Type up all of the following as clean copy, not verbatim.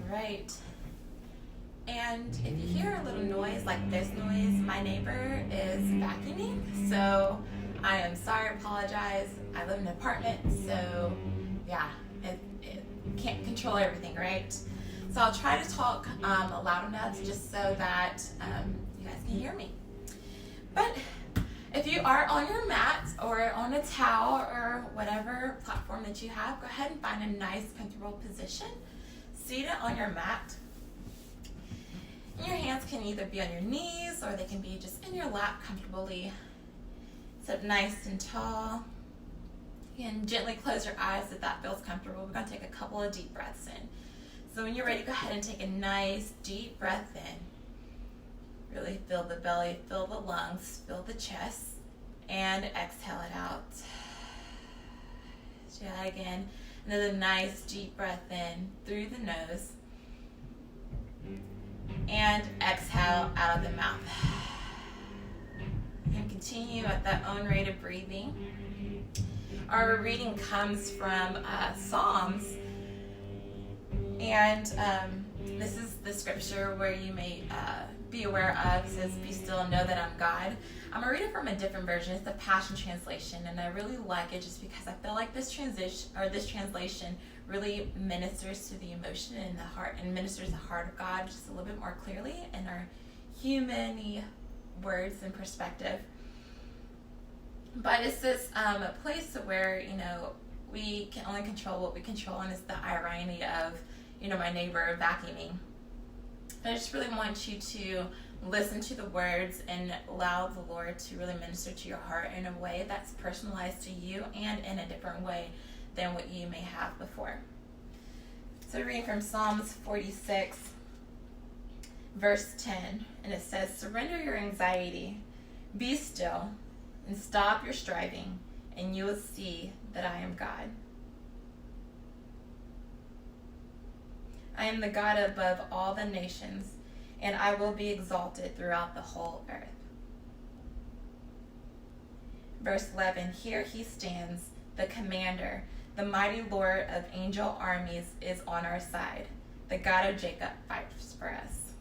right. And if you hear a little noise like this noise, my neighbor is vacuuming. So I am sorry, apologize. I live in an apartment, so yeah, it can't control everything, right? So I'll try to talk loud enough just so that you guys can hear me. But if you are on your mat or on a towel or whatever platform that you have, go ahead and find a nice, comfortable position. Seated on your mat. And your hands can either be on your knees or they can be just in your lap comfortably. Sit up nice and tall. You can gently close your eyes if that feels comfortable. We're going to take a couple of deep breaths in. So when you're ready, go ahead and take a nice deep breath in. Really fill the belly, fill the lungs, fill the chest, and exhale it out. Do that again. Another nice deep breath in through the nose. And exhale out of the mouth. And continue at that own rate of breathing. Our reading comes from Psalms. And this is the scripture where you may be aware of. It says, "Be still and know that I'm God." I'm going to read it from a different version. It's the Passion Translation, and I really like it just because I feel like this translation really ministers to the emotion in the heart and ministers the heart of God just a little bit more clearly in our human-y words and perspective. But it's this a place where, we can only control what we control, and it's the irony of, my neighbor vacuuming. I just really want you to listen to the words and allow the Lord to really minister to your heart in a way that's personalized to you and in a different way than what you may have before. So reading from Psalms 46, verse 10, and it says, "Surrender your anxiety, be still, and stop your striving, and you will see that I am God. I am the God above all the nations, and I will be exalted throughout the whole earth." Verse 11, "Here he stands, the commander, the mighty Lord of angel armies is on our side. The God of Jacob fights for us."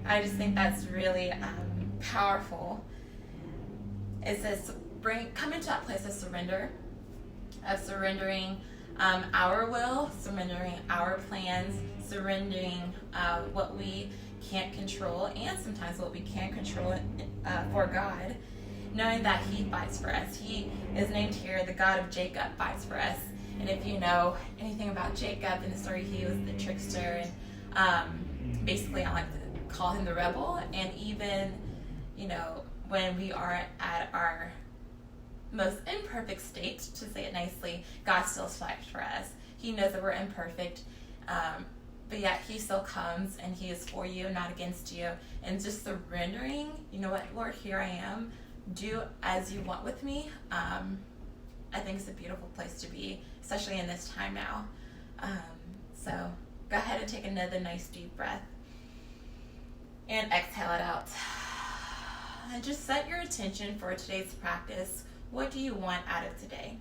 I just think that's really powerful. It says, come into that place of surrender, of surrendering our will, surrendering our plans, surrendering what we can't control, and sometimes what we can control for God, knowing that he fights for us. He is named here, the God of Jacob fights for us. And if you know anything about Jacob in the story, he was the trickster, and basically I like to call him the rebel. And even, when we are at our most imperfect state, to say it nicely, God still fights for us. He knows that we're imperfect, but yet he still comes and he is for you, not against you. And just surrendering, you know what, Lord, here I am, do as you want with me. I think it's a beautiful place to be, especially in this time now. So go ahead and take another nice deep breath and exhale it out. And just set your attention for today's practice. What do you want out of today?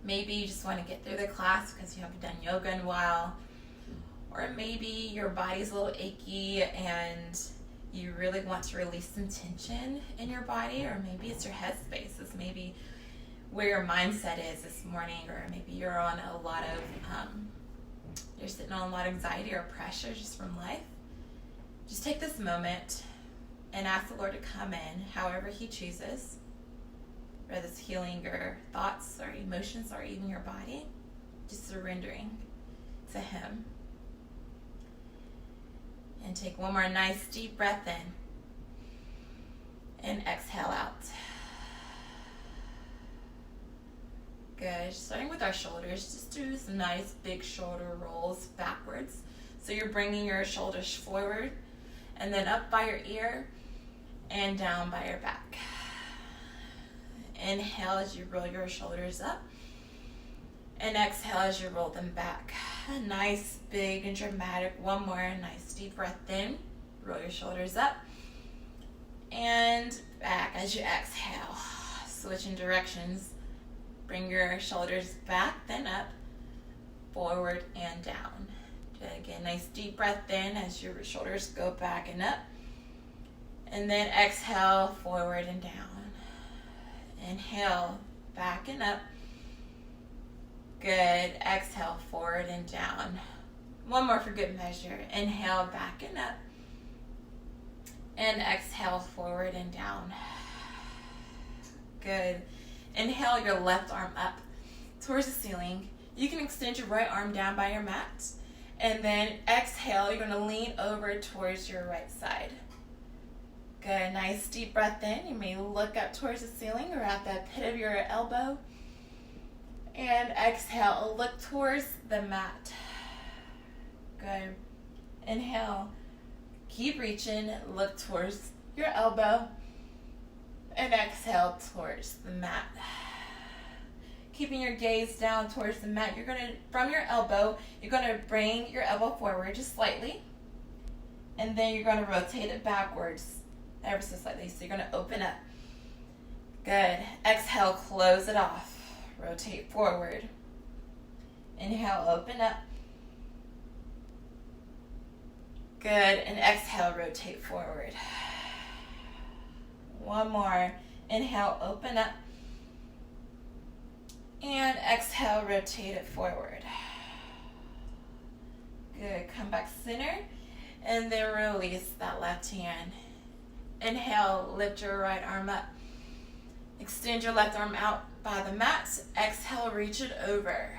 Maybe you just want to get through the class because you haven't done yoga in a while. Or maybe your body's a little achy and you really want to release some tension in your body. Or maybe it's your headspace. It's maybe where your mindset is this morning. Or maybe you're on a lot of, you're sitting on a lot of anxiety or pressure just from life. Just take this moment and ask the Lord to come in however he chooses, whether it's healing your thoughts or emotions or even your body, just surrendering to him. And take one more nice deep breath in and exhale out. Good. Starting with our shoulders, just do some nice big shoulder rolls backwards. So you're bringing your shoulders forward and then up by your ear and down by your back. Inhale as you roll your shoulders up, and exhale as you roll them back. A nice, big, and dramatic. One more nice deep breath in. Roll your shoulders up and back as you exhale. Switching directions. Bring your shoulders back, then up. forward and down. Again, nice deep breath in as your shoulders go back and up. And then exhale, forward and down. Inhale, back and up. Good. Exhale, forward and down. One more for good measure. Inhale, back and up. And exhale, forward and down. Good. Inhale your left arm up towards the ceiling. You can extend your right arm down by your mat. And then exhale, you're going to lean over towards your right side. Good. Nice deep breath in. You may look up towards the ceiling or at the pit of your elbow. And exhale, look towards the mat. Good. Inhale. Keep reaching. Look towards your elbow. And exhale towards the mat. Keeping your gaze down towards the mat, you're going to, from your elbow, you're going to bring your elbow forward just slightly. And then you're going to rotate it backwards ever so slightly. So you're going to open up. Good. Exhale, close it off. Rotate forward. Inhale, open up. Good. And exhale, rotate forward. One more. Inhale, open up. And exhale, rotate it forward. Good. Come back center. And then release that left hand. Inhale, lift your right arm up. Extend your left arm out by the mat. Exhale, reach it over.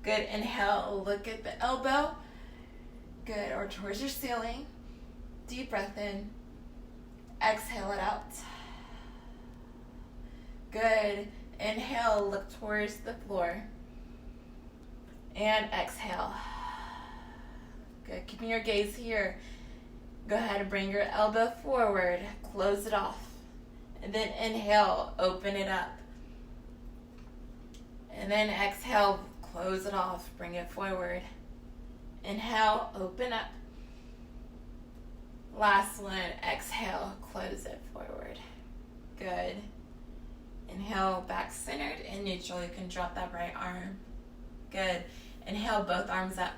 Good. Inhale, look at the elbow. Good. Or towards your ceiling. Deep breath in. Exhale it out. Good. Inhale, look towards the floor. And exhale. Good. Keeping your gaze here. Go ahead and bring your elbow forward. Close it off. And then inhale, open it up. And then exhale, close it off. Bring it forward. Inhale, open up. Last one, exhale, close it forward. Good. Inhale, back centered and neutral. You can drop that right arm. Good. Inhale, both arms up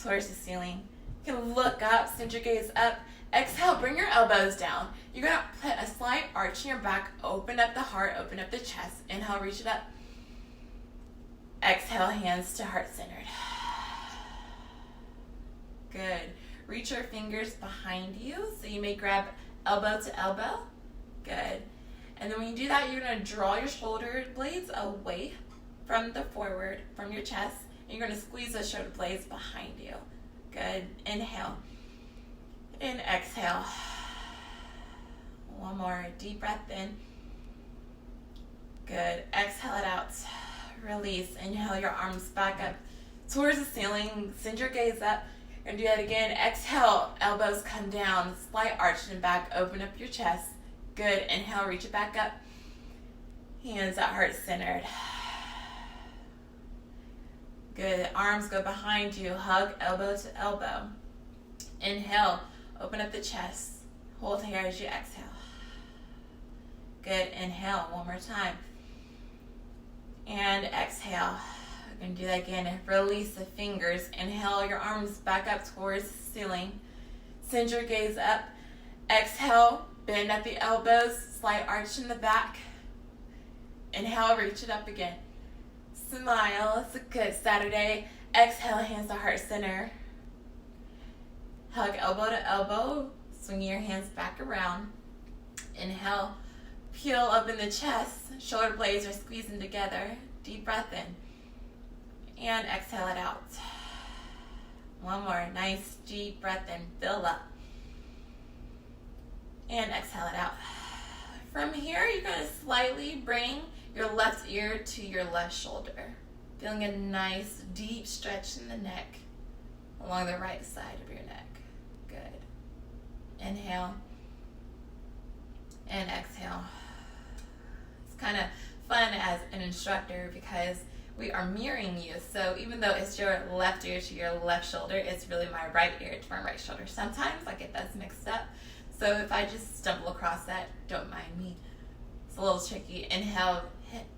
towards the ceiling. You can look up, send your gaze up. Exhale, bring your elbows down. You're going to put a slight arch in your back. Open up the heart, open up the chest. Inhale, reach it up. Exhale, hands to heart centered. Good. Reach your fingers behind you. So you may grab elbow to elbow. Good. And then when you do that, you're going to draw your shoulder blades away from the forward, from your chest. And you're going to squeeze those shoulder blades behind you. Good. Inhale. And exhale. One more. Deep breath in. Good. Exhale it out. Release. Inhale your arms back up towards the ceiling. Send your gaze up. You're going to do that again. Exhale. Elbows come down. Slight arch and back. Open up your chest. Good. Inhale. Reach it back up. Hands at heart centered. Good. Arms go behind you. Hug elbow to elbow. Inhale. Open up the chest. Hold here as you exhale. Good. Inhale. One more time. And exhale. We're going to do that again. Release the fingers. Inhale your arms back up towards the ceiling. Send your gaze up. Exhale. Bend at the elbows. Slight arch in the back. Inhale. Reach it up again. Smile. It's a good Saturday. Exhale. Hands to heart center. Hug elbow to elbow. Swing your hands back around. Inhale. Peel open the chest. Shoulder blades are squeezing together. Deep breath in. And exhale it out. One more. Nice deep breath in. Fill up. And exhale it out. From here, you're going to slightly bring your left ear to your left shoulder. Feeling a nice deep stretch in the neck along the right side of your neck. Good. Inhale. And exhale. It's kind of fun as an instructor because we are mirroring you. So even though it's your left ear to your left shoulder, it's really my right ear to my right shoulder. Sometimes I get those mixed up. So if I just stumble across that, don't mind me. It's a little tricky. Inhale,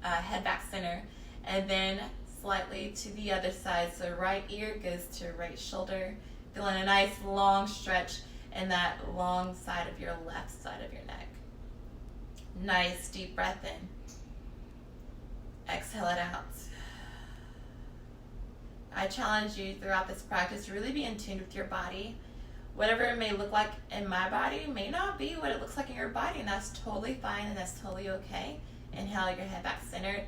head back center, and then slightly to the other side. So right ear goes to right shoulder. Feeling a nice long stretch in that long side of your left side of your neck. Nice deep breath in. Exhale it out. I challenge you throughout this practice to really be in tune with your body. Whatever it may look like in my body may not be what it looks like in your body, and that's totally fine and that's totally okay. Inhale your head back centered,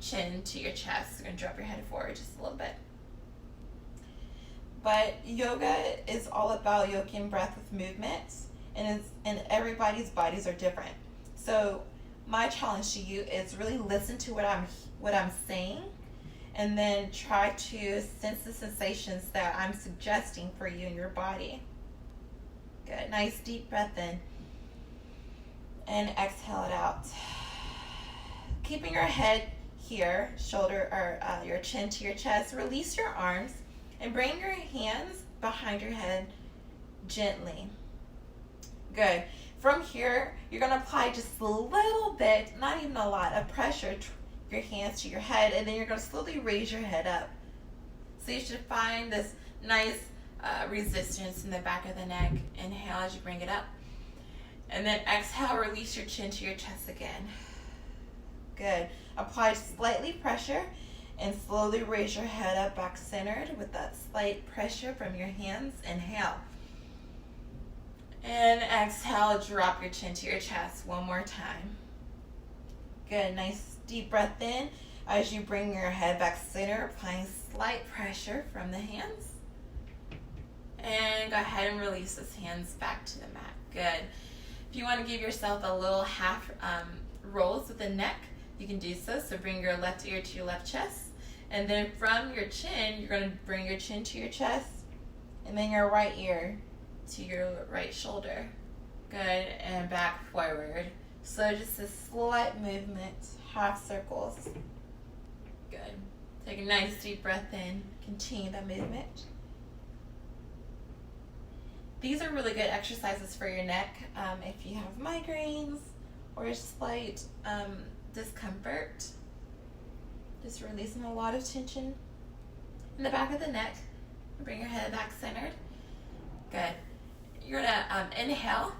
chin to your chest. You're going to drop your head forward just a little bit. But yoga is all about yoking breath with movements, and everybody's bodies are different. So my challenge to you is really listen to what I'm saying, and then try to sense the sensations that I'm suggesting for you in your body. Good. Nice deep breath in. And exhale it out. Keeping your head here, shoulder or your chin to your chest, release your arms and bring your hands behind your head gently. Good. From here, you're going to apply just a little bit, not even a lot, of pressure to your hands to your head, and then you're going to slowly raise your head up. So you should find this nice resistance in the back of the neck. Inhale as you bring it up. And then exhale, release your chin to your chest again. Good. Apply slightly pressure and slowly raise your head up back centered with that slight pressure from your hands. Inhale. And exhale, drop your chin to your chest one more time. Good. Nice deep breath in as you bring your head back center, applying slight pressure from the hands. And go ahead and release those hands back to the mat. Good. If you want to give yourself a little half rolls with the neck, you can do so. So bring your left ear to your left chest. And then from your chin, you're going to bring your chin to your chest. And then your right ear to your right shoulder. Good. And back forward. So just a slight movement, half circles. Good. Take a nice deep breath in. Continue that movement. These are really good exercises for your neck if you have migraines or slight discomfort. Just releasing a lot of tension in the back of the neck. Bring your head back centered. Good. You're going to inhale.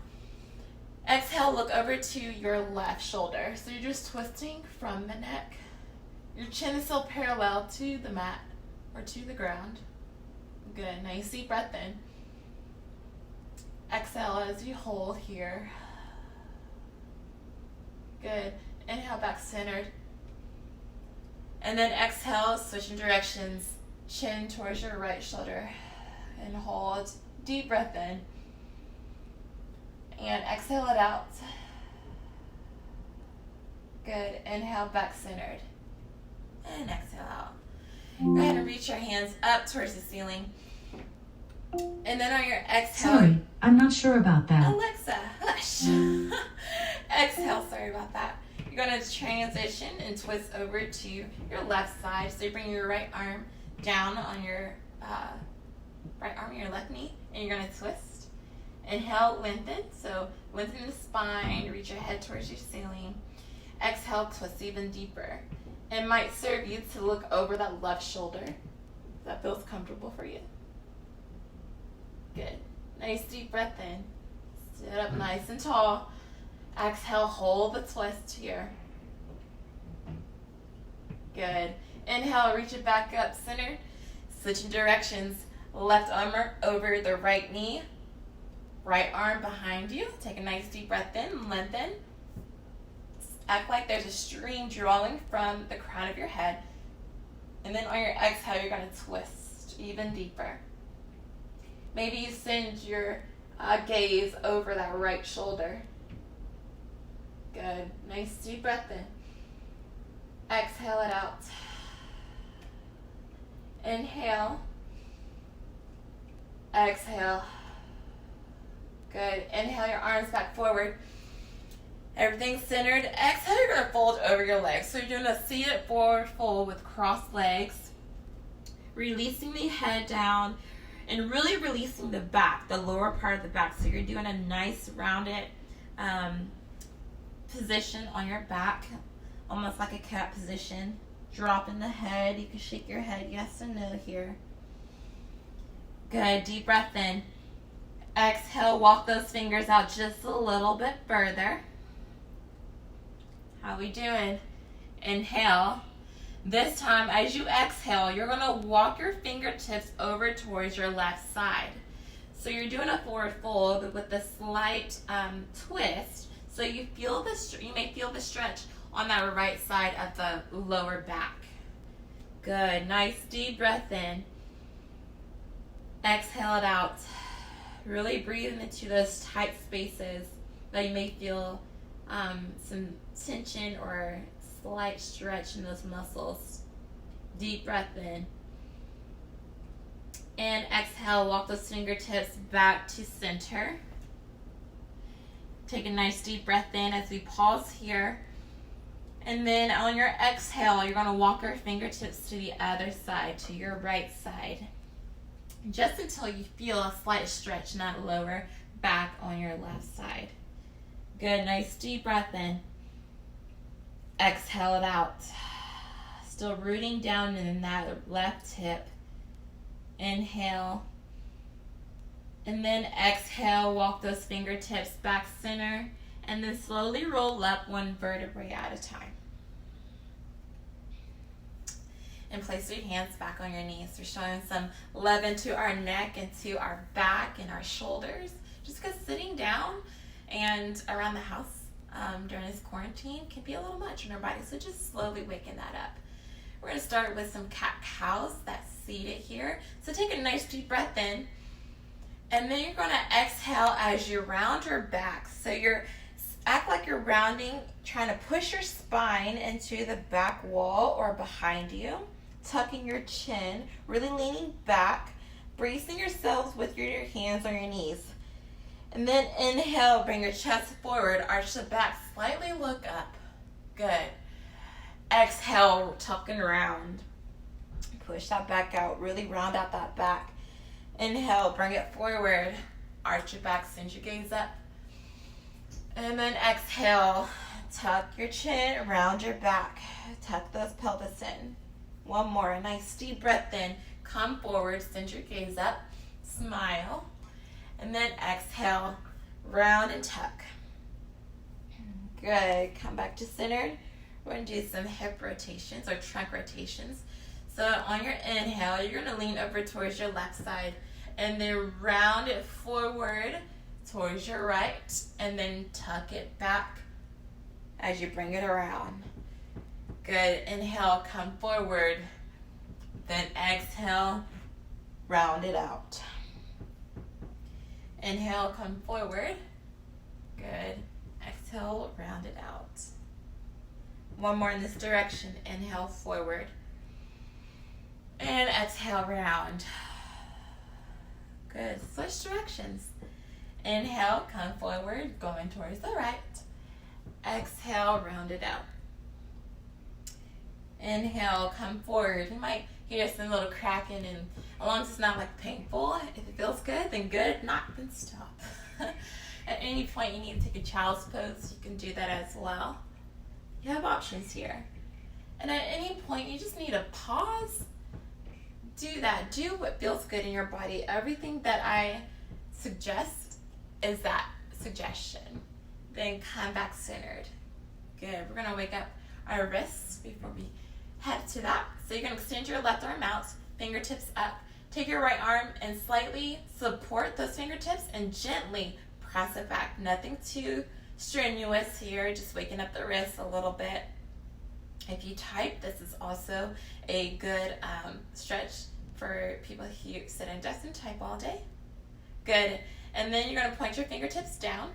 Exhale, look over to your left shoulder. So you're just twisting from the neck. Your chin is still parallel to the mat or to the ground. Good. Nice deep breath in. Exhale as you hold here. Good. Inhale back centered. And then exhale, switching directions. Chin towards your right shoulder. And hold. Deep breath in. And exhale it out. Good. Inhale back centered. And exhale out. Go ahead and reach your hands up towards the ceiling. And then on your exhale. Sorry, I'm not sure about that. Alexa, hush. Exhale, sorry about that. You're going to transition and twist over to your left side. So you bring your right arm down on your your left knee, and you're going to twist. Inhale, lengthen. So lengthen the spine, reach your head towards your ceiling. Exhale, twist even deeper. It might serve you to look over that left shoulder. That feels comfortable for you. Good. Nice deep breath in. Sit up nice and tall. Exhale, hold the twist here. Good. Inhale, reach it back up, center. Switching directions. Left arm over the right knee. Right arm behind you. Take a nice deep breath in, lengthen. Act like there's a stream drawing from the crown of your head. And then on your exhale, you're going to twist even deeper. Maybe you send your gaze over that right shoulder. Good. Nice deep breath in. Exhale it out. Inhale. Exhale. Good. Inhale your arms back forward. Everything's centered. Exhale, you're going to fold over your legs. So you're doing a seated forward fold with crossed legs. Releasing the head down and really releasing the back, the lower part of the back. So you're doing a nice rounded position on your back, almost like a cat position. dropping the head. You can shake your head yes and no here. Good. Deep breath in. Exhale, walk those fingers out just a little bit further. How we doing? Inhale. This time, as you exhale, you're going to walk your fingertips over towards your left side. So you're doing a forward fold with a slight twist. So you may feel the stretch on that right side of the lower back. Good. Nice deep breath in. Exhale it out. Really breathing into those tight spaces that you may feel some tension or slight stretch in those muscles. Deep breath in. And exhale, walk those fingertips back to center. Take a nice deep breath in as we pause here. And then on your exhale, you're going to walk your fingertips to the other side, to your right side. Just until you feel a slight stretch in that lower back on your left side. Good, nice deep breath in. Exhale it out. Still rooting down in that left hip. Inhale. And then exhale, walk those fingertips back center. And then slowly roll up one vertebrae at a time. And place your hands back on your knees. We're showing some love into our neck, into our back, and our shoulders. Just because sitting down and around the house during this quarantine can be a little much on our body. So just slowly waking that up. We're going to start with some cat-cows that's seated here. So take a nice deep breath in. And then you're going to exhale as you round your back. So act like you're rounding, trying to push your spine into the back wall or behind you. Tucking your chin, really leaning back, bracing yourselves with your hands on your knees. And then inhale, bring your chest forward, arch the back, slightly look up. Good. Exhale, tuck and round. Push that back out, really round out that back. Inhale, bring it forward, arch your back, send your gaze up. And then exhale, tuck your chin, round your back, tuck those pelvis in. One more, a nice deep breath in. Come forward, send your gaze up, smile. And then exhale, round and tuck. Good, come back to center. We're going to do some hip rotations or trunk rotations. So on your inhale, you're going to lean over towards your left side and then round it forward towards your right and then tuck it back as you bring it around. Good. Inhale, come forward. Then exhale, round it out. Inhale, come forward. Good. Exhale, round it out. One more in this direction. Inhale, forward. And exhale, round. Good. Switch directions. Inhale, come forward, going towards the right. Exhale, round it out. Inhale, come forward. You might hear some little cracking, and as long as it's not like painful, if it feels good, then good. If not, then stop. At any point you need to take a child's pose, you can do that as well. You have options here. And at any point you just need to pause. Do that. Do what feels good in your body. Everything that I suggest is that suggestion. Then come back centered. Good. We're going to wake up our wrists before we head to that. So you're going to extend your left arm out, fingertips up. Take your right arm and slightly support those fingertips and gently press it back. Nothing too strenuous here, just waking up the wrists a little bit. If you type, this is also a good stretch for people who sit at desk and type all day. Good. And then you're going to point your fingertips down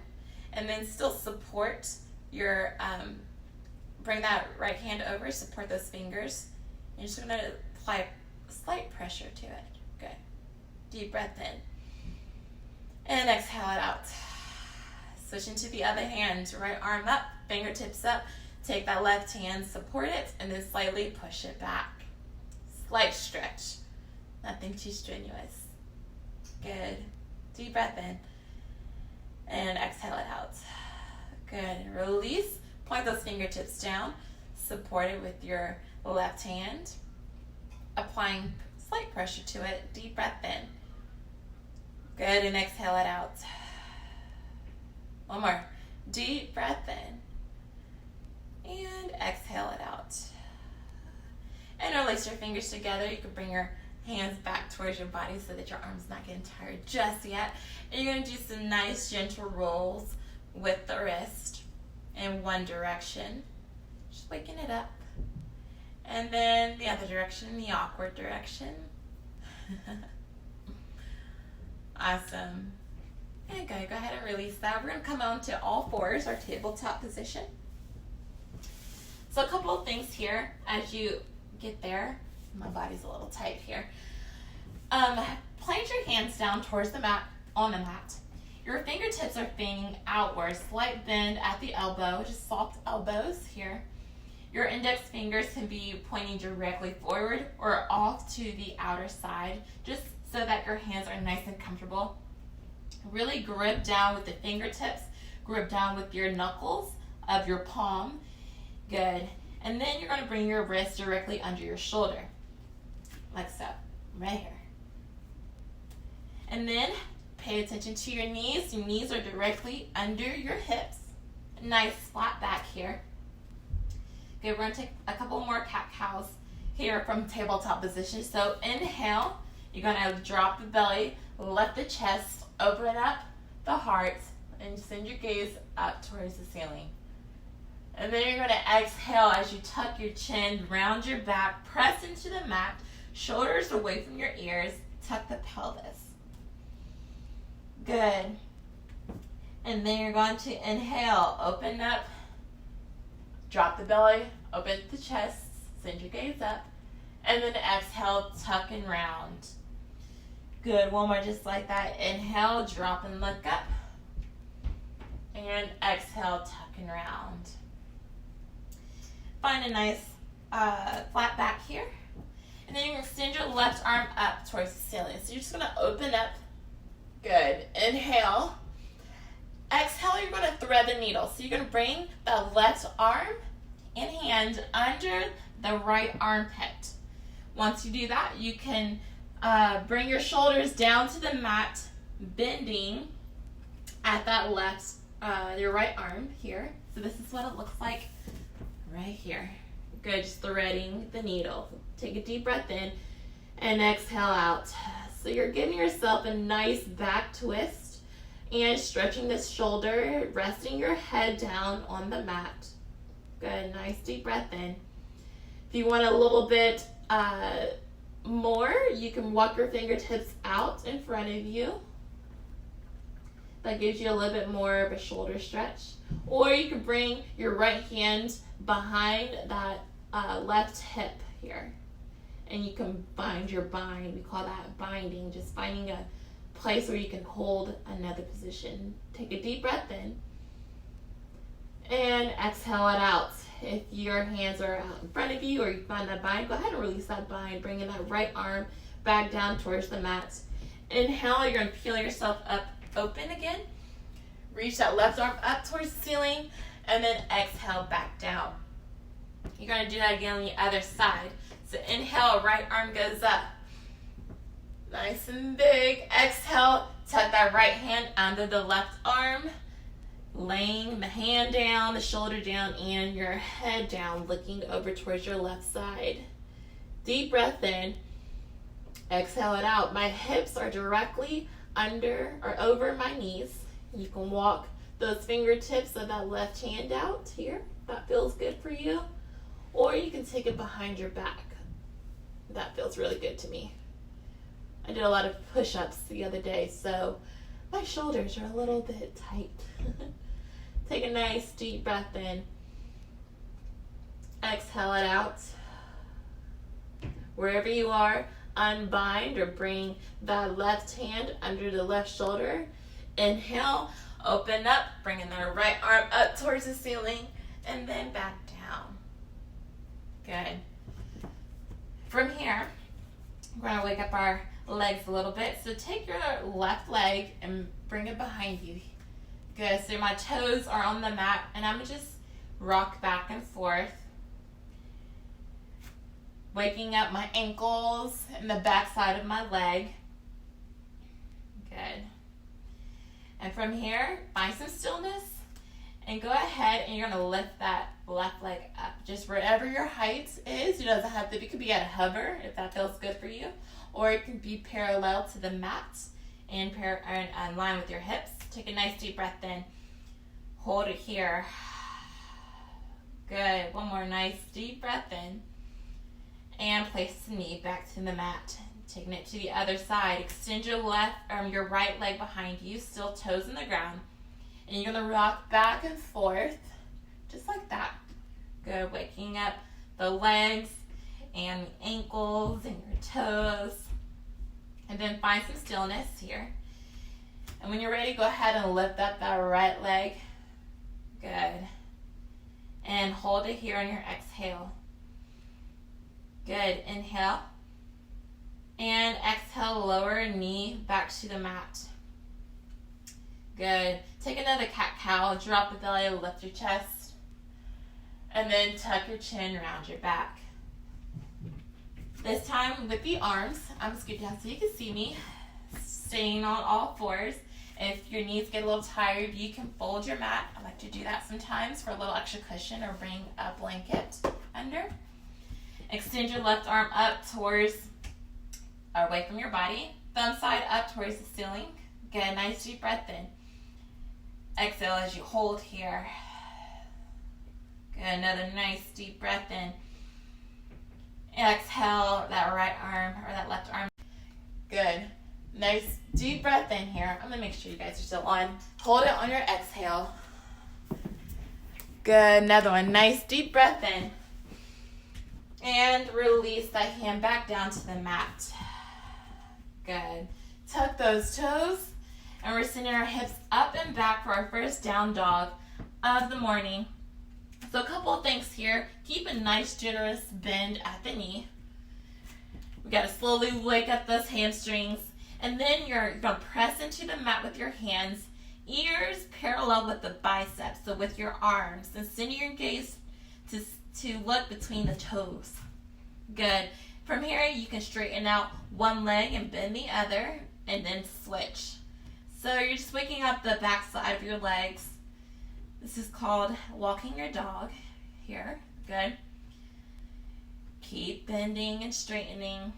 and then still support your, bring that right hand over, support those fingers. You're just going to apply slight pressure to it. Good. Deep breath in. And exhale it out. Switch into the other hand. Right arm up, fingertips up. Take that left hand, support it, and then slightly push it back. Slight stretch. Nothing too strenuous. Good. Deep breath in. And exhale it out. Good. Release. Point those fingertips down. Support it with your left hand, applying slight pressure to it. Deep breath in. Good, and exhale it out. One more. Deep breath in. And exhale it out. And release your fingers together. You can bring your hands back towards your body so that your arm's not getting tired just yet. And you're going to do some nice gentle rolls with the wrist in one direction. Just waking it up. And then the other direction, the awkward direction. Awesome. And go ahead and release that. We're going to come on to all fours, our tabletop position. So a couple of things here as you get there. My body's a little tight here. Plant your hands down towards the mat, on the mat. Your fingertips are fanning outward, slight bend at the elbow, just soft elbows here. Your index fingers can be pointing directly forward or off to the outer side, just so that your hands are nice and comfortable. Really grip down with the fingertips, grip down with your knuckles of your palm. Good. And then you're going to bring your wrist directly under your shoulder, like so, right here. And then pay attention to your knees. Your knees are directly under your hips. Nice flat back here. Okay, we're going to take a couple more cat-cows here from tabletop position. So inhale, you're going to drop the belly, lift the chest, open up the heart, and send your gaze up towards the ceiling. And then you're going to exhale as you tuck your chin, round your back, press into the mat, shoulders away from your ears, tuck the pelvis. Good. And then you're going to inhale, open up, drop the belly, open the chest, send your gaze up, and then exhale, tuck and round. Good, one more just like that. Inhale, drop and look up, and exhale, tuck and round. Find a nice flat back here. And then you're going to extend your left arm up towards the ceiling. So you're just going to open up. Good. Inhale. Exhale, you're going to thread the needle. So you're going to bring the left arm and hand under the right armpit. Once you do that, you can bring your shoulders down to the mat, bending at that left, your right arm here. So this is what it looks like right here. Good, just threading the needle. Take a deep breath in and exhale out. So you're giving yourself a nice back twist and stretching this shoulder, resting your head down on the mat. Good, nice deep breath in. If you want a little bit more, you can walk your fingertips out in front of you. That gives you a little bit more of a shoulder stretch. Or you can bring your right hand behind that left hip here. And you can bind your bind. We call that binding. Just finding a place where you can hold another position. Take a deep breath in. And exhale it out. If your hands are out in front of you or you find that bind, go ahead and release that bind. Bringing that right arm back down towards the mat. Inhale, you're going to peel yourself up open again. Reach that left arm up towards the ceiling. And then exhale back down. You're going to do that again on the other side. So inhale, right arm goes up. Nice and big. Exhale, tuck that right hand under the left arm. Laying the hand down, the shoulder down, and your head down, looking over towards your left side. Deep breath in. Exhale it out. My hips are directly under or over my knees. You can walk those fingertips of that left hand out here. That feels good for you. Or you can take it behind your back. That feels really good to me. I did a lot of push-ups the other day, so my shoulders are a little bit tight. Take a nice deep breath in. Exhale it out. Wherever you are, unbind or bring that left hand under the left shoulder. Inhale, open up, bringing the right arm up towards the ceiling, and then back down. Good. From here, we're going to wake up our legs a little bit. So take your left leg and bring it behind you. Good. So my toes are on the mat, and I'm going to just rock back and forth. Waking up my ankles and the back side of my leg. Good. And from here, find some stillness and go ahead and you're going to lift that left leg up. Just wherever your height is. It doesn't have to, it could be at a hover if that feels good for you. Or it can be parallel to the mat and in line with your hips. Take a nice deep breath in. Hold it here. Good. One more nice deep breath in. And place the knee back to the mat. Taking it to the other side. Extend your your right leg behind you, still toes in the ground. And you're going to rock back and forth, just like that. Good. Waking up the legs and the ankles and your toes. And then find some stillness here. And when you're ready, go ahead and lift up that right leg. Good. And hold it here on your exhale. Good. Inhale. And exhale, lower knee back to the mat. Good. Take another cat-cow, drop the belly, lift your chest. And then tuck your chin around your back. This time with the arms, I'm going to scoot down so you can see me. Staying on all fours. If your knees get a little tired, you can fold your mat. I like to do that sometimes for a little extra cushion or bring a blanket under. Extend your left arm up towards or away from your body. Thumb side up towards the ceiling. Get a nice deep breath in. Exhale as you hold here. Get another nice deep breath in. Exhale that right arm or that left arm. Good. Nice deep breath in here. I'm going to make sure you guys are still on. Hold it on your exhale. Good. Another one. Nice deep breath in. And release that hand back down to the mat. Good. Tuck those toes. And we're sending our hips up and back for our first down dog of the morning. So a couple of things here. Keep a nice generous bend at the knee. We got to slowly wake up those hamstrings. And then you're going to press into the mat with your hands. Ears parallel with the biceps, so with your arms. And send your gaze to look between the toes. Good. From here, you can straighten out one leg and bend the other, and then switch. So you're just waking up the back side of your legs. This is called walking your dog here. Good. Keep bending and straightening.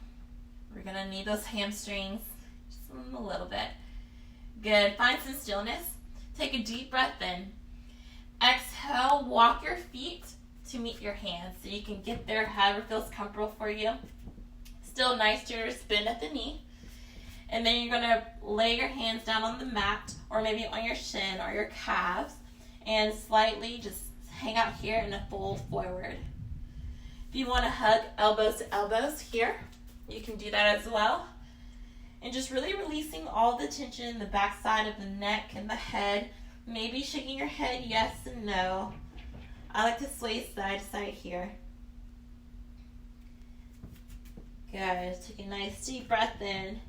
We're going to need those hamstrings just a little bit. Good. Find some stillness. Take a deep breath in. Exhale, walk your feet to meet your hands so you can get there however feels comfortable for you. Still nice generous bend at the knee. And then you're going to lay your hands down on the mat or maybe on your shin or your calves and slightly just hang out here in a fold forward. If you want to hug elbows to elbows here, you can do that as well. And just really releasing all the tension in the back side of the neck and the head. Maybe shaking your head yes and no. I like to sway side to side here. Good. Take a nice deep breath in.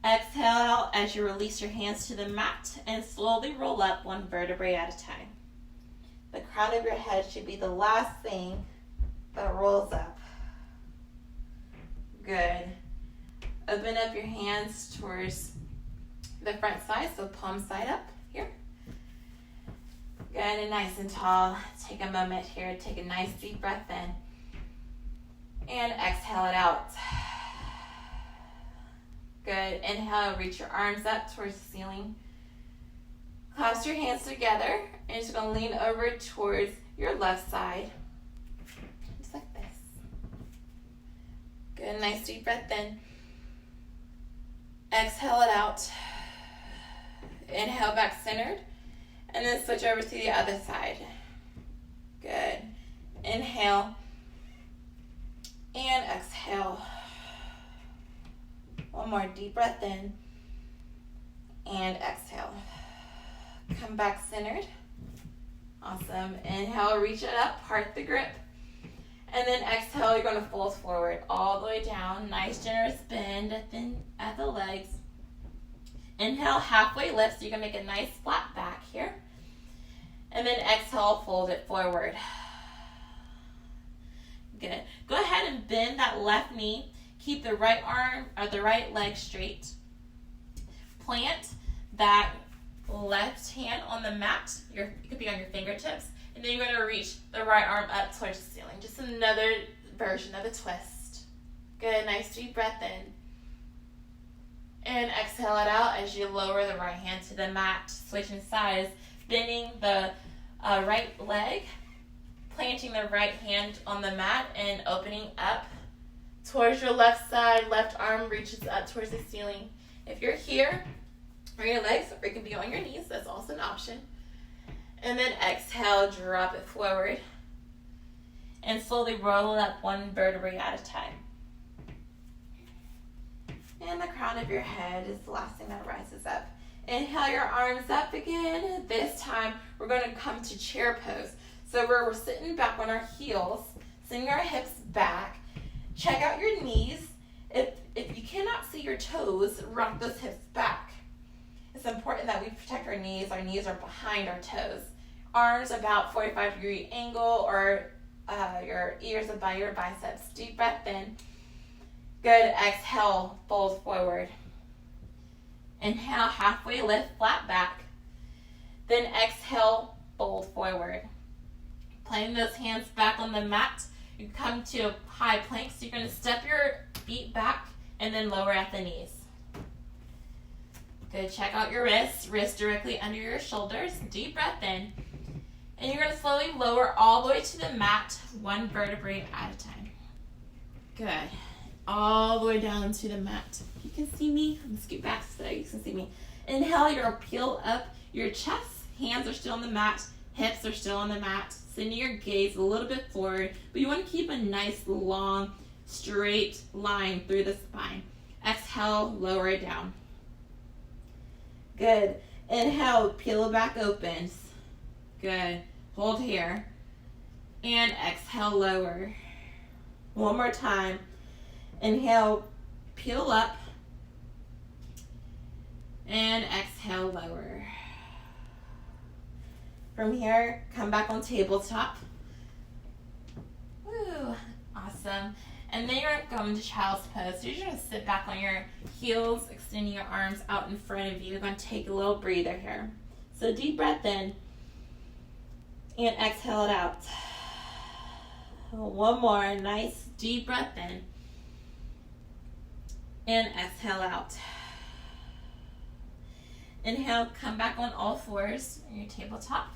Exhale as you release your hands to the mat and slowly roll up one vertebrae at a time. The crown of your head should be the last thing that rolls up. Good. Open up your hands towards the front side, so palm side up here. Good and nice and tall. Take a moment here. Take a nice deep breath in. And exhale it out. Good. Inhale, reach your arms up towards the ceiling. Clasp your hands together. And you're just going to lean over towards your left side. Just like this. Good. Nice deep breath in. Exhale it out. Inhale back centered. And then switch over to the other side. Good. Inhale. And exhale. One more deep breath in. And exhale. Come back centered. Awesome. Inhale, reach it up, part the grip. And then exhale, you're going to fold forward all the way down. Nice generous bend at the legs. Inhale, halfway lift, so you're going to make a nice flat back here. And then exhale, fold it forward. Good. Go ahead and bend that left knee. Keep the right arm or the right leg straight. Plant that left hand on the mat. It could be on your fingertips. And then you're going to reach the right arm up towards the ceiling. Just another version of a twist. Good. Nice deep breath in. And exhale it out as you lower the right hand to the mat. Switching sides. Bending the right leg. Planting the right hand on the mat and opening up towards your left side. Left arm reaches up towards the ceiling. If you're here, on your legs, or you can be on your knees, that's also an option. And then exhale, drop it forward. And slowly roll it up one vertebrae at a time. And the crown of your head is the last thing that rises up. Inhale your arms up again. This time, we're going to come to chair pose. So we're sitting back on our heels, sending our hips back. Check out your knees. If you cannot see your toes, rock those hips back. It's important that we protect our knees. Our knees are behind our toes. Arms about 45-degree angle, or your ears above your biceps. Deep breath in. Good. Exhale, fold forward. Inhale, halfway lift, flat back. Then exhale, fold forward. Planting those hands back on the mat. You come to a high plank, so you're going to step your feet back and then lower at the knees. Good. Check out your wrists directly under your shoulders. Deep breath in. And you're going to slowly lower all the way to the mat, one vertebrae at a time. Good. All the way down to the mat. You can see me. I'm going to scoot back so that you can see me. Inhale, you're going to peel up your chest. Hands are still on the mat. Hips are still on the mat. Sending your gaze a little bit forward, but you want to keep a nice, long, straight line through the spine. Exhale, lower it down. Good. Inhale, peel it back open. Good. Hold here. And exhale, lower. One more time. Inhale, peel up. And exhale, lower. From here, come back on tabletop. Woo, awesome. And then you're going to child's pose. So you're going to sit back on your heels, extending your arms out in front of you. You're going to take a little breather here. So deep breath in and exhale it out. One more, nice deep breath in and exhale out. Inhale, come back on all fours on your tabletop.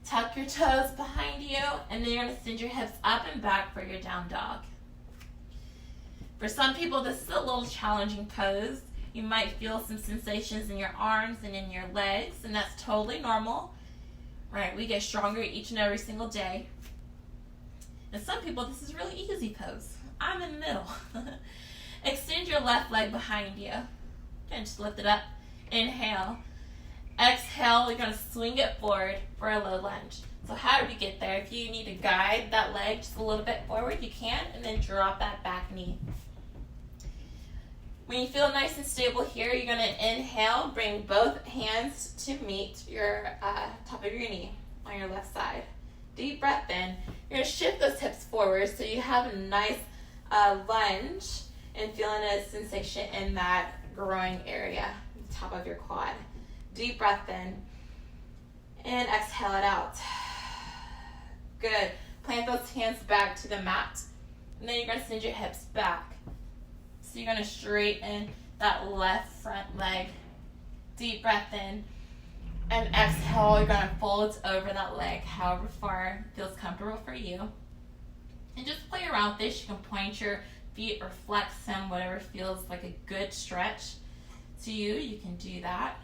Tuck your toes behind you, and then you're going to send your hips up and back for your down dog. For some people, this is a little challenging pose. You might feel some sensations in your arms and in your legs, and that's totally normal. Right? We get stronger each and every single day. And some people, this is a really easy pose. I'm in the middle. Extend your left leg behind you. And just lift it up. Inhale. Exhale, you're going to swing it forward for a low lunge. So how do we get there? If you need to guide that leg just a little bit forward, you can, and then drop that back knee. When you feel nice and stable here, you're going to inhale, bring both hands to meet your top of your knee on your left side. Deep breath in. You're going to shift those hips forward so you have a nice lunge and feeling a sensation in that groin area, the top of your quad. Deep breath in and exhale it out. Good. Plant those hands back to the mat, and then you're going to send your hips back. So you're going to straighten that left front leg. Deep breath in and exhale. You're going to fold over that leg however far feels comfortable for you. And just play around with this. You can point your feet or flex them, whatever feels like a good stretch to you. You can do that.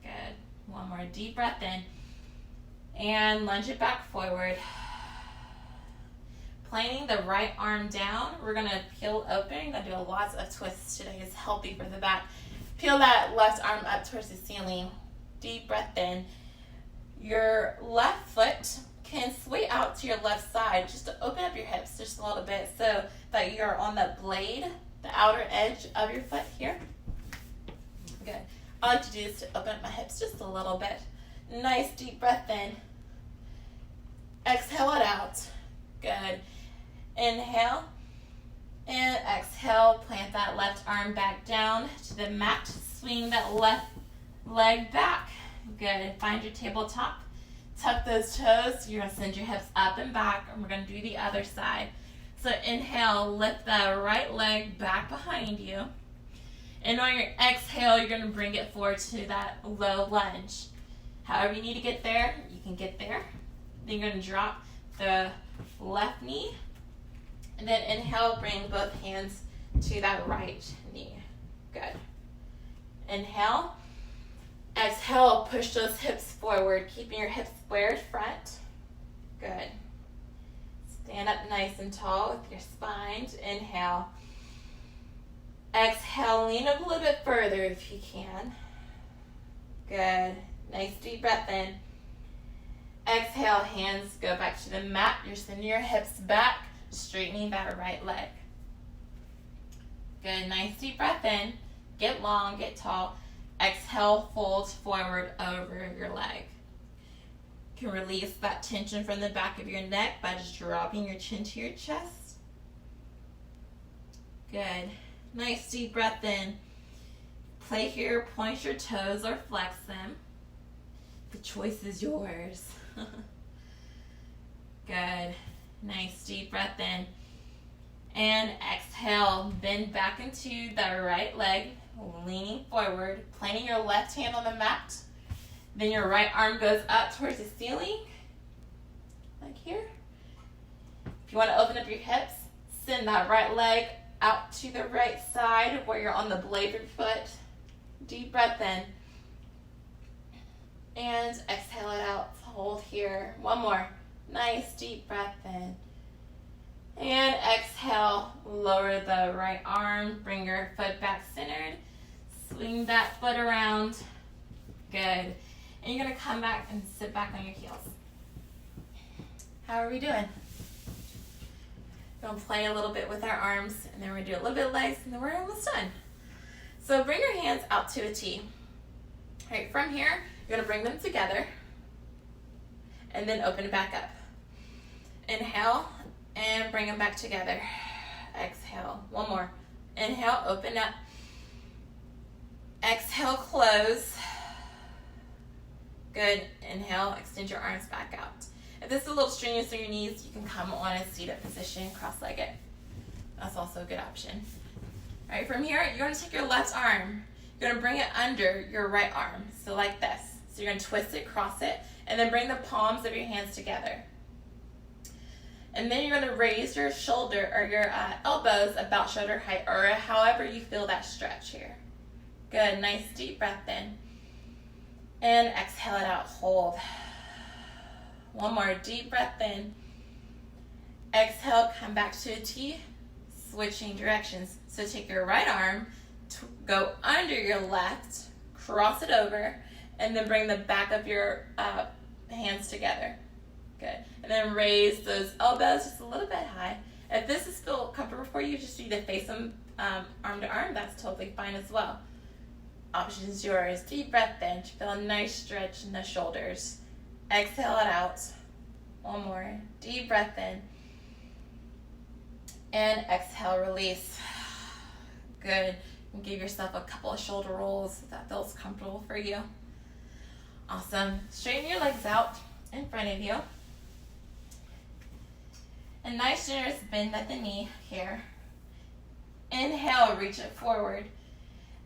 Good. One more deep breath in. And lunge it back forward. Planting the right arm down. We're going to peel open. You're going to do lots of twists today. It's healthy for the back. Peel that left arm up towards the ceiling. Deep breath in. Your left foot can sway out to your left side just to open up your hips just a little bit so that you're on the blade, the outer edge of your foot here. Good. I like to do this to open up my hips just a little bit. Nice deep breath in. Exhale it out. Good. Inhale. And exhale, plant that left arm back down to the mat. Swing that left leg back. Good. Find your tabletop. Tuck those toes. You're going to send your hips up and back, and we're going to do the other side. So inhale, lift the right leg back behind you. And on your exhale, you're going to bring it forward to that low lunge. However you need to get there, you can get there. Then you're going to drop the left knee. And then inhale, bring both hands to that right knee. Good. Inhale. Exhale, push those hips forward, keeping your hips squared front. Good. Stand up nice and tall with your spine. Inhale. Exhale, lean up a little bit further if you can. Good. Nice deep breath in. Exhale, hands go back to the mat. You're sending your hips back, straightening that right leg. Good. Nice deep breath in. Get long, get tall. Exhale, fold forward over your leg. You can release that tension from the back of your neck by just dropping your chin to your chest. Good. Nice deep breath in. Play here, point your toes or flex them. The choice is yours. Good. Nice deep breath in. And exhale, bend back into the right leg, leaning forward, planting your left hand on the mat. Then your right arm goes up towards the ceiling, like here. If you want to open up your hips, send that right leg out to the right side where you're on the blade of your foot. Deep breath in. And exhale it out. Hold here. One more. Nice deep breath in. And exhale. Lower the right arm. Bring your foot back centered. Swing that foot around. Good. And you're going to come back and sit back on your heels. How are we doing? We're going to play a little bit with our arms, and then we're going to do a little bit of legs, and then we're almost done. So bring your hands out to a T. All right, from here, you're going to bring them together, and then open it back up. Inhale, and bring them back together. Exhale. One more. Inhale, open up. Exhale, close. Good. Inhale, extend your arms back out. If this is a little strenuous on your knees, you can come on a seated position, cross-legged. That's also a good option. All right, from here, you're going to take your left arm. You're going to bring it under your right arm, so like this. So you're going to twist it, cross it, and then bring the palms of your hands together. And then you're going to raise your shoulder or your elbows about shoulder height, or however you feel that stretch here. Good. Nice deep breath in. And exhale it out. Hold. One more deep breath in. Exhale, come back to a T, switching directions. So take your right arm, go under your left, cross it over, and then bring the back of your hands together. Good. And then raise those elbows just a little bit high. If this is still comfortable for you, just need to face them arm to arm. That's totally fine as well. Option is yours. Deep breath in. Feel a nice stretch in the shoulders. Exhale it out. One more. Deep breath in. And exhale, release. Good. And give yourself a couple of shoulder rolls if that feels comfortable for you. Awesome. Straighten your legs out in front of you. A nice generous bend at the knee here. Inhale, reach it forward.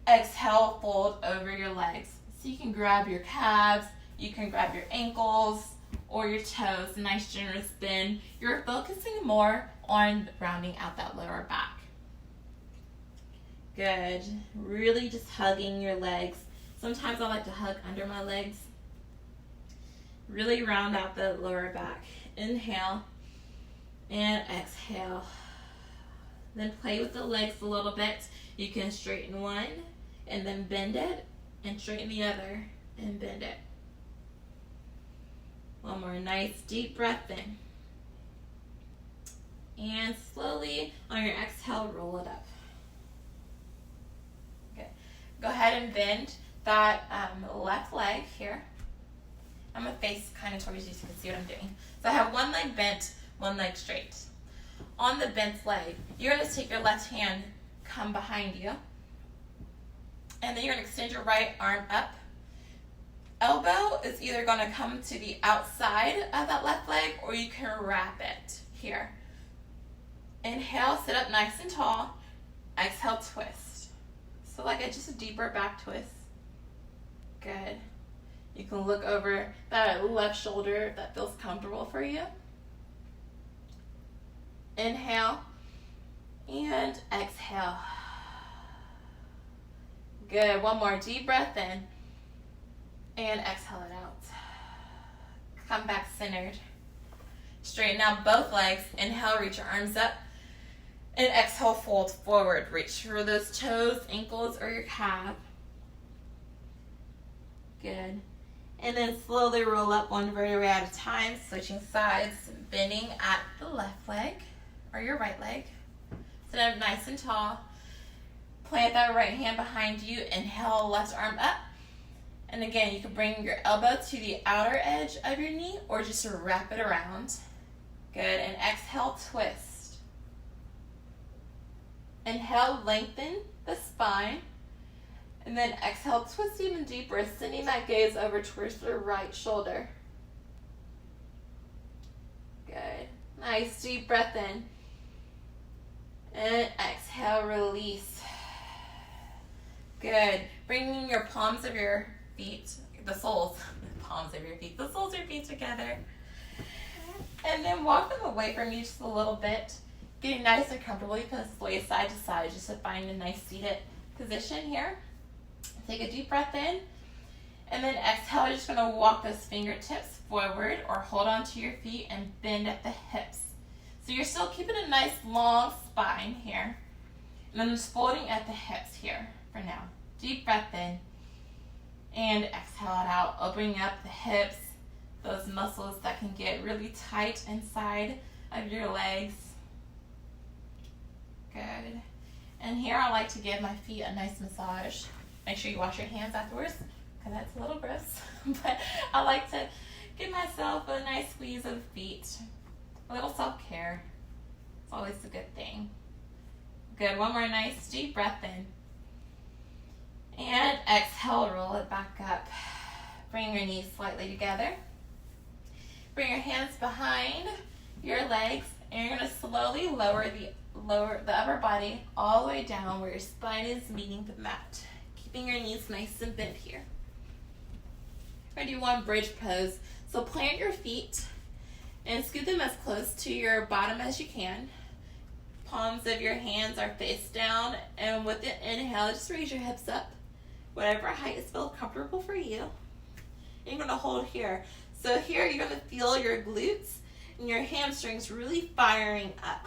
Exhale, fold over your legs. So you can grab your calves, you can grab your ankles or your toes. A nice generous bend. You're focusing more on rounding out that lower back. Good. Really just hugging your legs. Sometimes I like to hug under my legs. Really round out the lower back. Inhale and exhale. Then play with the legs a little bit. You can straighten one and then bend it, and straighten the other and bend it. One more nice deep breath in. And slowly on your exhale, roll it up. Okay. Go ahead and bend that left leg here. I'm going to face kind of towards you so you can see what I'm doing. So I have one leg bent, one leg straight. On the bent leg, you're going to take your left hand, come behind you, and then you're going to extend your right arm up. Elbow is either going to come to the outside of that left leg, or you can wrap it here. Inhale, sit up nice and tall. Exhale, twist. So like just a deeper back twist. Good. You can look over that left shoulder if that feels comfortable for you. Inhale and exhale. Good. One more deep breath in and exhale it out. Come back centered. Straighten out both legs. Inhale, reach your arms up. And exhale, fold forward. Reach for those toes, ankles, or your calf. Good. And then slowly roll up one vertebrae at a time, switching sides, bending at the left leg or your right leg. Sit up nice and tall. Plant that right hand behind you. Inhale, left arm up. And again, you can bring your elbow to the outer edge of your knee or just wrap it around. Good. And exhale, twist. Inhale, lengthen the spine. And then exhale, twist even deeper, sending that gaze over towards the right shoulder. Good. Nice deep breath in. And exhale, release. Good. Bringing your palms of your feet, the soles of your feet together. And then walk them away from you just a little bit. Getting nice and comfortable. You can sway side to side just to find a nice seated position here. Take a deep breath in, and then exhale. You're just going to walk those fingertips forward or hold onto your feet and bend at the hips. So you're still keeping a nice long spine here. And then just folding at the hips here for now. Deep breath in, and exhale it out, opening up the hips, those muscles that can get really tight inside of your legs. Good. And here I like to give my feet a nice massage. Make sure you wash your hands afterwards, because that's a little gross. But I like to give myself a nice squeeze of the feet. A little self-care. It's always a good thing. Good. One more nice deep breath in. And exhale, roll it back up. Bring your knees slightly together. Bring your hands behind your legs, and you're going to slowly lower the upper body all the way down where your spine is meeting the mat. Keeping your knees nice and bent here. We're going to do one bridge pose. So plant your feet and scoot them as close to your bottom as you can. Palms of your hands are face down, and with the inhale, just raise your hips up. Whatever height is feel comfortable for you. And you're going to hold here. So here you're going to feel your glutes and your hamstrings really firing up.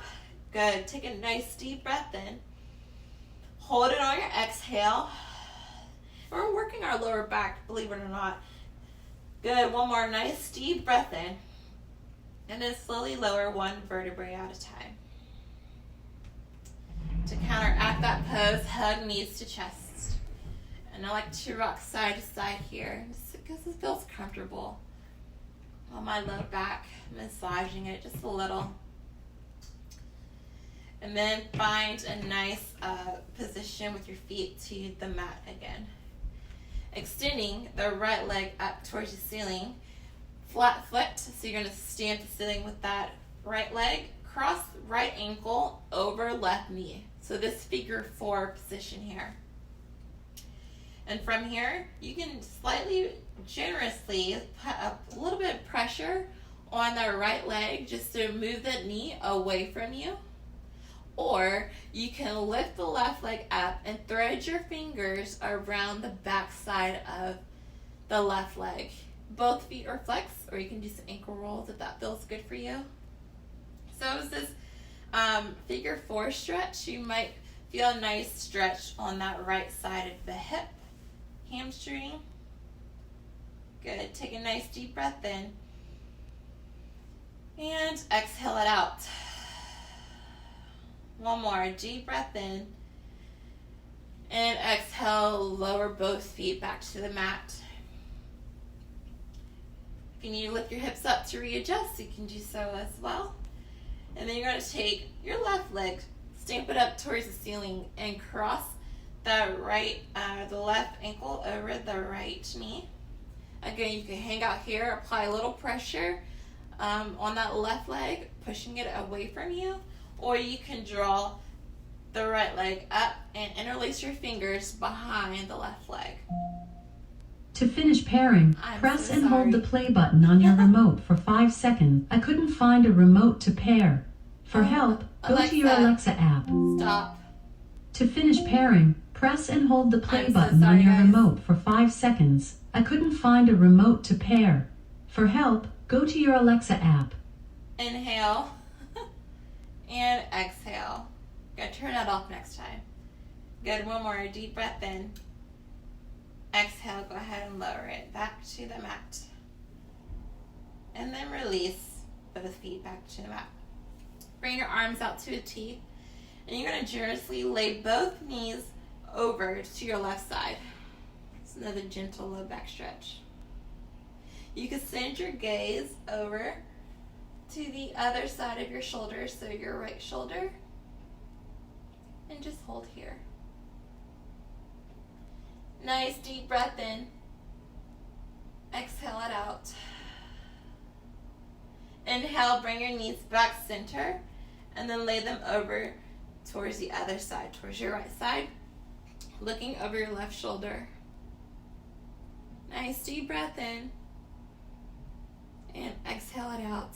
Good. Take a nice deep breath in. Hold it on your exhale. We're working our lower back, believe it or not. Good. One more nice deep breath in. And then slowly lower one vertebrae at a time. To counteract that pose, hug knees to chest. And I like to rock side to side here, just because it feels comfortable. On my low back, massaging it just a little. And then find a nice position with your feet to the mat again. Extending the right leg up towards the ceiling. Flat foot, so you're going to stand at the ceiling with that right leg. Cross right ankle over left knee. So this figure 4 position here. And from here, you can slightly, generously put a little bit of pressure on the right leg just to move the knee away from you. Or you can lift the left leg up and thread your fingers around the back side of the left leg. Both feet are flexed, or you can do some ankle rolls if that feels good for you. So as this figure 4 stretch, you might feel a nice stretch on that right side of the hip, hamstring. Good. Take a nice deep breath in. And exhale it out. One more deep breath in. And exhale, lower both feet back to the mat. If you need to lift your hips up to readjust, you can do so as well. And then you're going to take your left leg, stamp it up towards the ceiling, and cross the left ankle over the right knee. Again, you can hang out here, apply a little pressure on that left leg, pushing it away from you, or you can draw the right leg up and interlace your fingers behind the left leg. To finish pairing, press and hold the play button on your remote for 5 seconds. I couldn't find a remote to pair. For help, go to your Alexa app. Stop. To finish pairing, press and hold the play button on your remote for 5 seconds. I couldn't find a remote to pair. For help, go to your Alexa app. Inhale and exhale. Gonna turn that off next time. Good, one more deep breath in. Exhale, go ahead and lower it back to the mat. And then release both feet back to the mat. Bring your arms out to a T. And you're going to generously lay both knees over to your left side. It's another gentle low back stretch. You can send your gaze over to the other side of your shoulder, so your right shoulder. And just hold here. Nice deep breath in. Exhale it out. Inhale, bring your knees back center, and then lay them over towards the other side, towards your right side, looking over your left shoulder. Nice deep breath in, and exhale it out.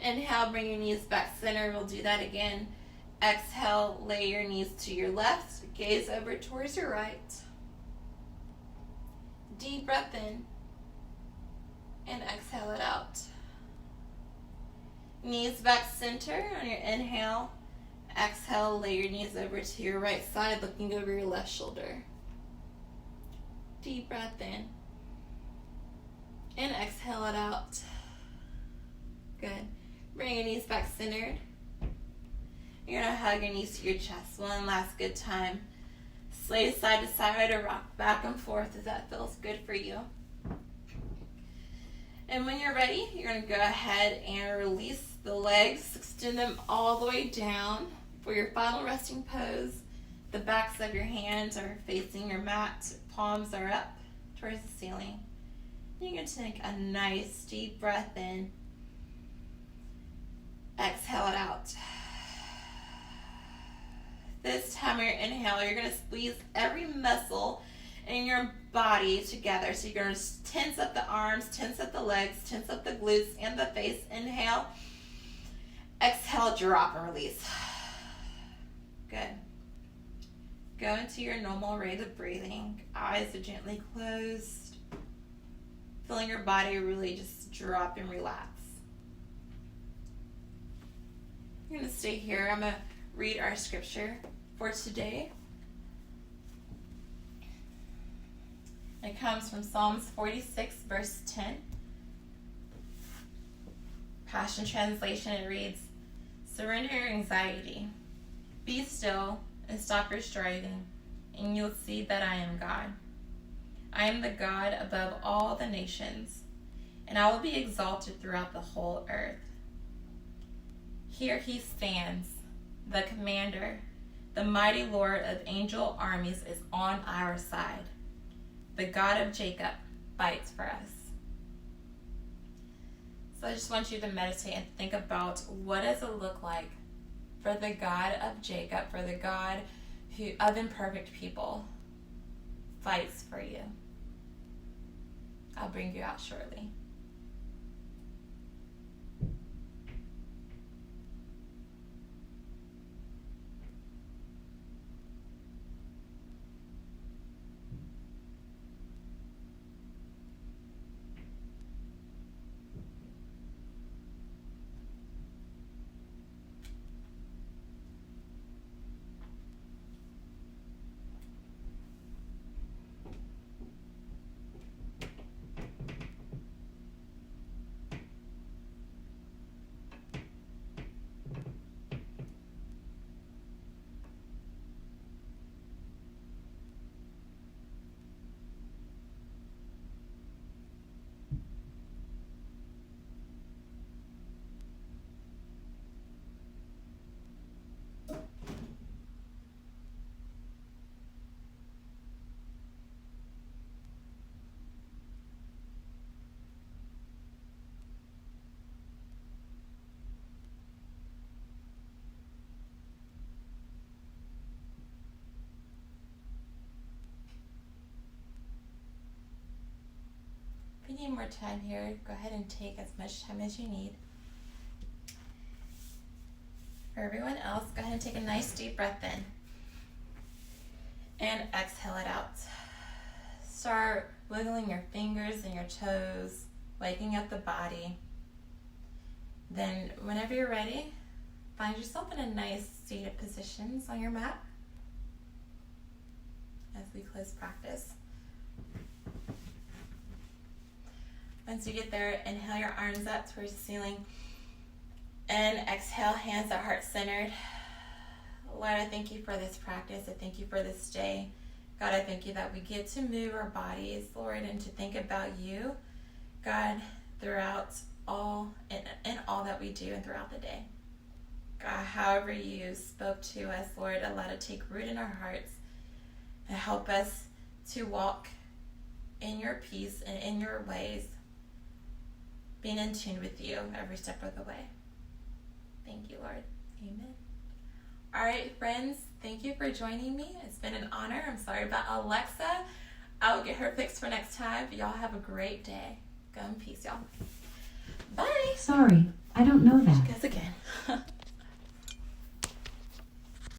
Inhale, bring your knees back center. We'll do that again. Exhale, lay your knees to your left, gaze over towards your right. Deep breath in, and exhale it out. Knees back center on your inhale. Exhale, lay your knees over to your right side, looking over your left shoulder. Deep breath in, and exhale it out. Good. Bring your knees back centered. You're going to hug your knees to your chest. One last good time. Sway side to side or rock back and forth as that feels good for you. And when you're ready, you're going to go ahead and release the legs. Extend them all the way down for your final resting pose. The backs of your hands are facing your mat. Palms are up towards the ceiling. You're going to take a nice deep breath in. Exhale it out. This time on your inhale, you're going to squeeze every muscle in your body together. So you're going to tense up the arms, tense up the legs, tense up the glutes and the face. Inhale. Exhale, drop and release. Good. Go into your normal rate of breathing. Eyes are gently closed. Feeling your body really just drop and relax. You're going to stay here. I'm going to read our scripture for today. It comes from Psalms 46, verse 10. Passion Translation, it reads, "Surrender your anxiety. Be still and stop your striving, and you'll see that I am God. I am the God above all the nations, and I will be exalted throughout the whole earth. Here he stands, the commander, the mighty Lord of angel armies is on our side. The God of Jacob fights for us." So I just want you to meditate and think about, what does it look like for the God of Jacob, for the God of imperfect people, fights for you. I'll bring you out shortly. need more time here, go ahead and take as much time as you need. For everyone else, go ahead and take a nice deep breath in. And exhale it out. Start wiggling your fingers and your toes, waking up the body. Then whenever you're ready, find yourself in a nice seated positions on your mat as we close practice. Once you get there, inhale your arms up towards the ceiling. And exhale, hands at heart centered. Lord, I thank you for this practice. I thank you for this day. God, I thank you that we get to move our bodies, Lord, and to think about you, God, throughout all in all that we do and throughout the day. God, however you spoke to us, Lord, allow it to take root in our hearts and help us to walk in your peace and in your ways, being in tune with you every step of the way. Thank you, Lord. Amen. All right, friends, thank you for joining me. It's been an honor. I'm sorry about Alexa. I'll get her fixed for next time. But y'all have a great day. Go in peace, y'all. Bye. Sorry, I don't know that. She goes again.